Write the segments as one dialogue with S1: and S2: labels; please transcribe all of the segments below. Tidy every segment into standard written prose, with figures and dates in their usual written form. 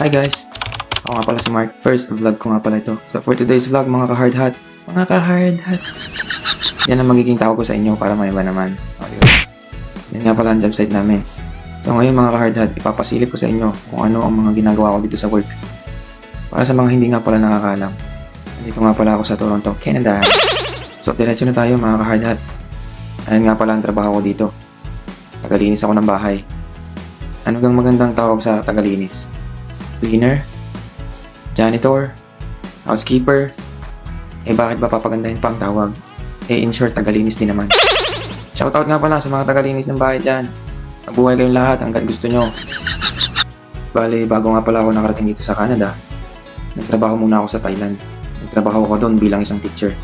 S1: Hi guys! Ako nga pala si Mark. First vlog ko nga pala ito. So for today's vlog, mga ka-hard hat. Mga ka-hard hat. Yan ang magiging tawag ko sa inyo para may iba naman. O, diba? Yan nga pala ang job site namin. So ngayon mga ka-hard hat, ipapasilip ko sa inyo kung ano ang mga ginagawa ko dito sa work. Para sa mga hindi nga pala nakakalam. Dito nga pala ako sa Toronto, Canada. So diretso na tayo mga ka-hard hat. Ayan nga pala ang trabaho ko dito. Tagalinis ako ng bahay. Ano gang magandang tawag sa tagalinis? Cleaner? Janitor? Housekeeper? Bakit ba papagandahin pa ang tawag? In short, tagalinis din naman. Shoutout nga pala sa mga tagalinis ng bahay dyan. Mabuhay kayong lahat hanggang gusto nyo. Bale, bago nga pala ako nakarating dito sa Canada, nagtrabaho muna ako sa Thailand. Nagtrabaho ko doon bilang isang teacher.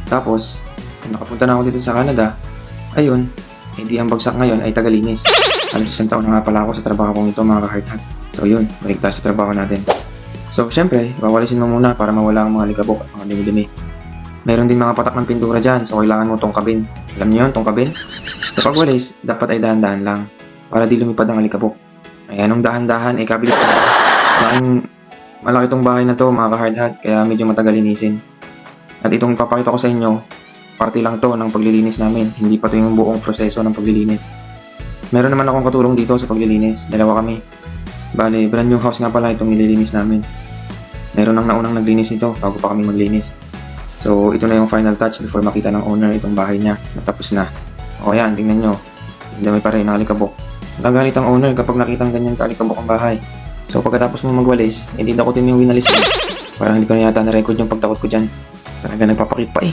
S1: Tapos, kung nakapunta na ako dito sa Canada, ayun, hindi ang bagsak ngayon ay tagalinis. Halos isang taon na nga pala ako sa trabaho kong ito mga ka-hard hat. So yun, balik tayo sa trabaho natin. So syempre, wawalisin mo muna para mawala ang mga likabok at mga dumi-dumi. Meron din mga patak ng pintura dyan, so kailangan mo tungkabin. Alam niyo yun, tungkabin? Sa pagwalis, dapat ay dahan-dahan lang para di lumipad ang alikabok. Ay anong dahan-dahan, kabilis ko. Malaki tong bahay na to mga ka-hard hat, kaya medyo matagal linisin. At itong papakita ko sa inyo, parte lang to ng paglilinis namin, hindi pa to yung buong proseso ng paglilinis. Meron naman akong katulong dito sa paglilinis, dalawa kami. Bale, brand new house nga pala itong nililinis namin. Meron nang naunang naglinis nito bago pa kami maglinis. So, ito na yung final touch before makita ng owner itong bahay niya. Natapos na. O yan, tingnan nyo. Hindi dami pa rin nakalikabok. Nagalit ang owner kapag nakitang ganyan kalikabok ang bahay. So, pagkatapos mo magwalis, hindi takutin mo yung winalis ko. Parang hindi ko na yata na-record yung pagtakot ko dyan. Talaga nagpapakit pa eh.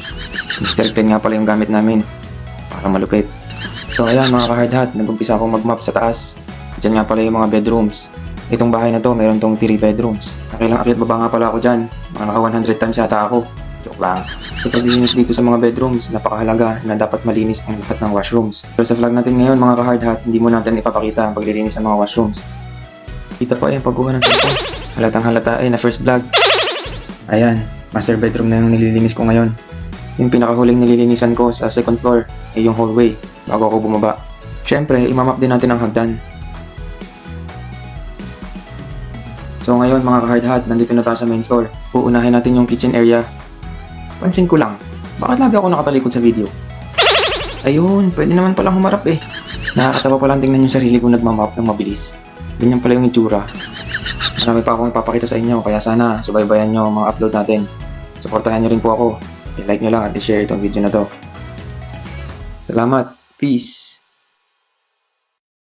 S1: Mr. Clean nga pala yung gamit namin. Para malupit. So, ayan mga ka-hard hat, nag-umpisa akong mag-map sa taas. Diyan nga pala yung mga bedrooms. Itong bahay na to, meron tong 3 bedrooms. Nakilang akyat baba nga pala ako dyan. Mga naka 100 times yata ako. Joke lang. So paglinis dito sa mga bedrooms, napakahalaga na dapat malinis ang lahat ng washrooms. Pero sa vlog natin ngayon mga ka-hard hat, hindi mo natin ipapakita ang paglilinis ng mga washrooms. Kita pa yung pagkuha ng cellphone. Halatang halata na first vlog. Ayan, master bedroom na yung nililinis ko ngayon. Yung pinakahuling nililinisan ko sa second floor ay yung hallway bago ako bumaba. Siyempre, imamap din natin ang hagdan. So ngayon mga ka-hard hat, nandito na tayo sa main floor. Uunahin natin yung kitchen area. Pansin ko lang, bakit lagi ako nakatalikod sa video? Ayun, pwede naman pala humarap eh. Nakakatawa palang tingnan yung sarili ko nagmamap ng mabilis. Ganyan pala yung itsura. Marami pa akong ipapakita sa inyo, kaya sana subaybayan nyo ang mga upload natin. Suportahan nyo rin po ako. I-like nyo lang at i-share itong video na to. Salamat. Peace.